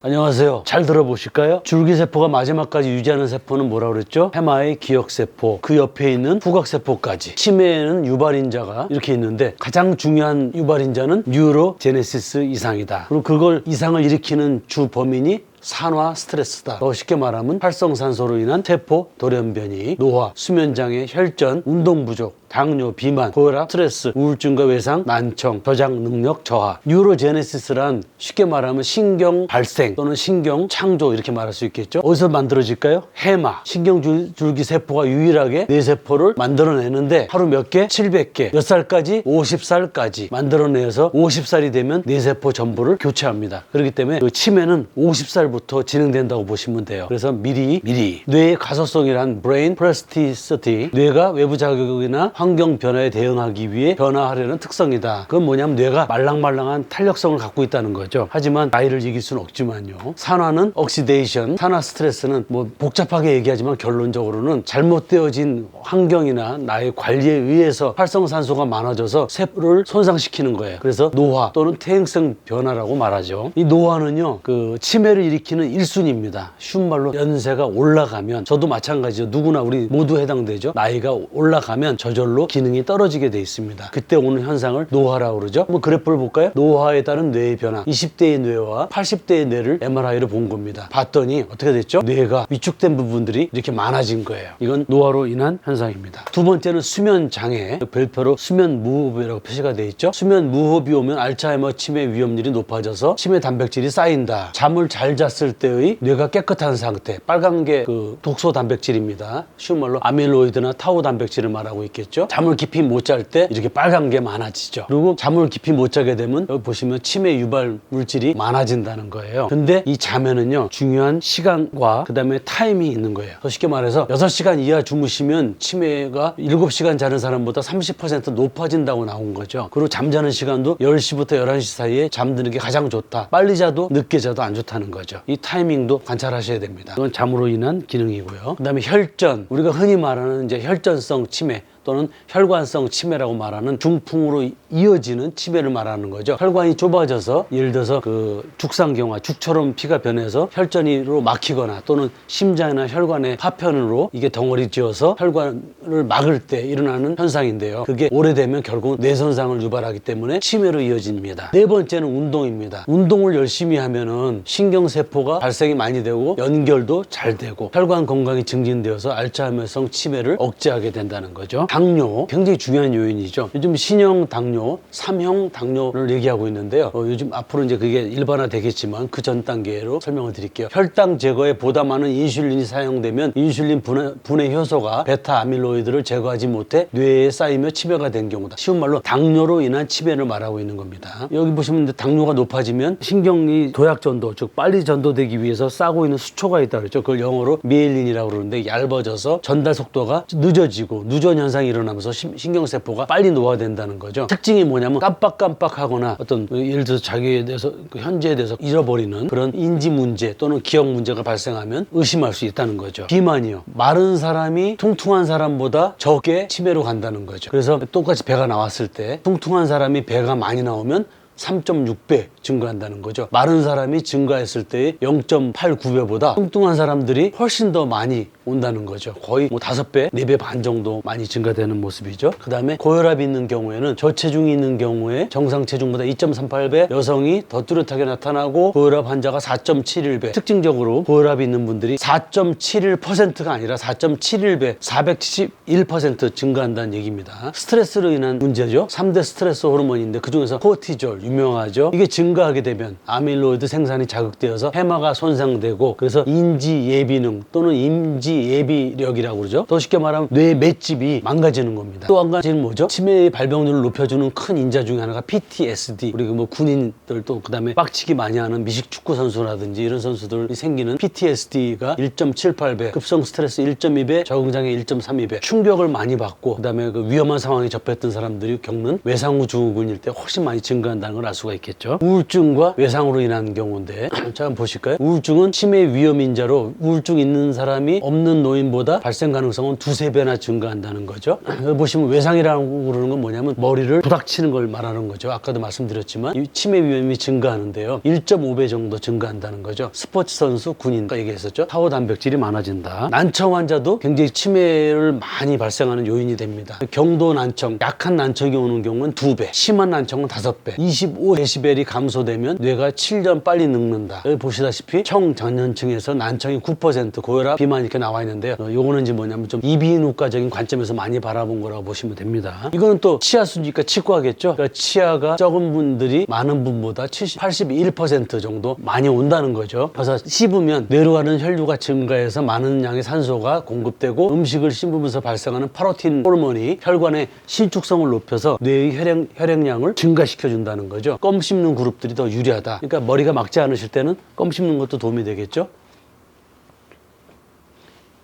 안녕하세요. 잘 들어보실까요? 줄기세포가 마지막까지 유지하는 세포는 뭐라고 그랬죠? 해마의 기억세포, 그 옆에 있는 후각세포까지. 치매에는 유발인자가 이렇게 있는데 가장 중요한 유발인자는 뉴로제네시스 이상이다. 그리고 그걸 이상을 일으키는 주 범인이 산화 스트레스다. 더 쉽게 말하면 활성산소로 인한 세포 돌연변이, 노화, 수면장애, 혈전, 운동 부족, 당뇨, 비만, 고혈압, 스트레스, 우울증과 외상, 난청, 저장 능력 저하. 뉴로제네시스란 쉽게 말하면 신경 발생 또는 신경 창조 이렇게 말할 수 있겠죠. 어디서 만들어질까요? 해마, 신경줄기 세포가 유일하게 뇌세포를 만들어내는데 하루 몇 개? 700개. 몇 살까지? 50살까지 만들어내서 50살이 되면 뇌세포 전부를 교체합니다. 그렇기 때문에 그 치매는 50살부터 진행된다고 보시면 돼요. 그래서 미리 뇌의 가소성이란 브레인 플라스티시티, 뇌가 외부 자극이나 환경 변화에 대응하기 위해 변화하려는 특성이다. 그건 뭐냐면 뇌가 말랑말랑한 탄력성을 갖고 있다는 거죠. 하지만 나이를 이길 수는 없지만요. 산화는 옥시데이션, 산화 스트레스는 뭐 복잡하게 얘기하지만 결론적으로는 잘못되어진 환경이나 나의 관리에 의해서 활성산소가 많아져서 세포를 손상시키는 거예요. 그래서 노화 또는 퇴행성 변화라고 말하죠. 이 노화는요, 그 치매를 일으키는 1순위입니다. 쉬운 말로 연세가 올라가면, 저도 마찬가지죠. 누구나 우리 모두 해당되죠. 나이가 올라가면 저절로 기능이 떨어지게 돼 있습니다. 그때 오는 현상을 노화라고 그러죠. 한번 그래프를 볼까요? 노화에 따른 뇌의 변화, 20대의 뇌와 80대의 뇌를 MRI로 본 겁니다. 봤더니 어떻게 됐죠? 뇌가 위축된 부분들이 이렇게 많아진 거예요. 이건 노화로 인한 현상입니다. 두 번째는 수면 장애, 별표로 수면 무호흡이라고 표시가 돼 있죠. 수면 무호흡이 오면 알츠하이머 치매 위험률이 높아져서 치매 단백질이 쌓인다. 잠을 잘 잤을 때의 뇌가 깨끗한 상태, 빨간 게 그 독소 단백질입니다. 쉬운 말로 아밀로이드나 타우 단백질을 말하고 있겠죠. 잠을 깊이 못 잘 때 이렇게 빨간 게 많아지죠. 그리고 잠을 깊이 못 자게 되면 여기 보시면 치매 유발 물질이 많아진다는 거예요. 근데 이 잠에는요, 중요한 시간과 그 다음에 타임이 있는 거예요. 더 쉽게 말해서 6시간 이하 주무시면 치매가 7시간 자는 사람보다 30% 높아진다고 나온 거죠. 그리고 잠자는 시간도 10시부터 11시 사이에 잠드는 게 가장 좋다. 빨리 자도 늦게 자도 안 좋다는 거죠. 이 타이밍도 관찰하셔야 됩니다. 이건 잠으로 인한 기능이고요. 그 다음에 혈전, 우리가 흔히 말하는 이제 혈전성 치매 또는 혈관성 치매라고 말하는 중풍으로 이어지는 치매를 말하는 거죠. 혈관이 좁아져서 예를 들어서 그 죽상경화, 죽처럼 피가 변해서 혈전이로 막히거나 또는 심장이나 혈관의 파편으로 이게 덩어리 지어서 혈관을 막을 때 일어나는 현상인데요. 그게 오래되면 결국 뇌손상을 유발하기 때문에 치매로 이어집니다. 네 번째는 운동입니다. 운동을 열심히 하면은 신경세포가 발생이 많이 되고 연결도 잘 되고 혈관 건강이 증진되어서 알츠하이머성 치매를 억제하게 된다는 거죠. 당뇨, 굉장히 중요한 요인이죠. 요즘 신형 당뇨, 3형 당뇨를 얘기하고 있는데요. 요즘 앞으로 이제 그게 일반화 되겠지만 그 전 단계로 설명을 드릴게요. 혈당 제거에 보다 많은 인슐린이 사용되면 인슐린 분해 효소가 베타 아밀로이드를 제거하지 못해 뇌에 쌓이며 치매가 된 경우다. 쉬운 말로 당뇨로 인한 치매를 말하고 있는 겁니다. 여기 보시면 이제 당뇨가 높아지면 신경이 도약 전도, 즉 빨리 전도되기 위해서 싸고 있는 수초가 있다 그랬죠. 그걸 영어로 미엘린이라고 그러는데 얇아져서 전달 속도가 늦어지고 누전 현상이 일어나면서 신경세포가 빨리 노화된다는 거죠. 특징이 뭐냐면 깜빡깜빡하거나 어떤 예를 들어서 자기에 대해서 현재에 대해서 잃어버리는 그런 인지 문제 또는 기억 문제가 발생하면 의심할 수 있다는 거죠. 비만이요. 마른 사람이 퉁퉁한 사람보다 적게 치매로 간다는 거죠. 그래서 똑같이 배가 나왔을 때 퉁퉁한 사람이 배가 많이 나오면 3.6배 증가한다는 거죠. 마른 사람이 증가했을 때의 0.89배보다 뚱뚱한 사람들이 훨씬 더 많이 온다는 거죠. 거의 뭐 5배, 4배 반 정도 많이 증가되는 모습이죠. 그 다음에 고혈압이 있는 경우에는 저체중이 있는 경우에 정상 체중보다 2.38배 여성이 더 뚜렷하게 나타나고 고혈압 환자가 4.71배. 특징적으로 고혈압이 있는 분들이 4.71%가 아니라 4.71배, 471% 증가한다는 얘기입니다. 스트레스로 인한 문제죠. 3대 스트레스 호르몬인데 그중에서 코르티졸 유명하죠. 이게 증가하게 되면 아밀로이드 생산이 자극되어서 해마가 손상되고 그래서 인지 예비능 또는 인지 예비력이라고 그러죠. 더 쉽게 말하면 뇌 맷집이 망가지는 겁니다. 또 한 가지는 뭐죠? 치매의 발병률을 높여주는 큰 인자 중에 하나가 PTSD. 우리 뭐 군인들 또 그다음에 빡치기 많이 하는 미식 축구 선수라든지 이런 선수들이 생기는 PTSD가 1.78배, 급성 스트레스 1.2배, 적응장애 1.32배. 충격을 많이 받고 그다음에 그 위험한 상황에 접했던 사람들이 겪는 외상후 증후군일 때 훨씬 많이 증가한다는 걸 알 수가 있겠죠. 우울증과 외상으로 인한 경우인데 자, 한번 보실까요? 우울증은 치매 위험 인자로 우울증 있는 사람이 없는 노인보다 발생 가능성은 두세 배나 증가한다는 거죠. 여기 보시면 외상이라고 그러는 건 뭐냐면 머리를 부닥치는 걸 말하는 거죠. 아까도 말씀드렸지만 이 치매 위험이 증가하는데요. 1.5배 정도 증가한다는 거죠. 스포츠 선수, 군인 얘기했었죠. 타워 단백질이 많아진다. 난청 환자도 굉장히 치매를 많이 발생하는 요인이 됩니다. 경도 난청, 약한 난청이 오는 경우는 2배, 심한 난청은 5배, 25데시벨이 감소되면 뇌가 7년 빨리 늙는다. 여기 보시다시피 청장년층에서 난청이 9%, 고혈압, 비만 이렇게 나와 있는데요. 요거는 이제 뭐냐면 좀 이비인후과적인 관점에서 많이 바라본 거라고 보시면 됩니다. 이거는 또 치아 수니까 치과겠죠. 그러니까 치아가 적은 분들이 많은 분보다 81% 정도 많이 온다는 거죠. 그래서 씹으면 뇌로 가는 혈류가 증가해서 많은 양의 산소가 공급되고 음식을 씹으면서 발생하는 파로틴 호르몬이 혈관의 신축성을 높여서 뇌의 혈액량을 증가시켜 준다는 거죠. 껌 씹는 그룹들이 더 유리하다. 그러니까 머리가 막지 않으실 때는 껌 씹는 것도 도움이 되겠죠.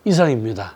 이상입니다.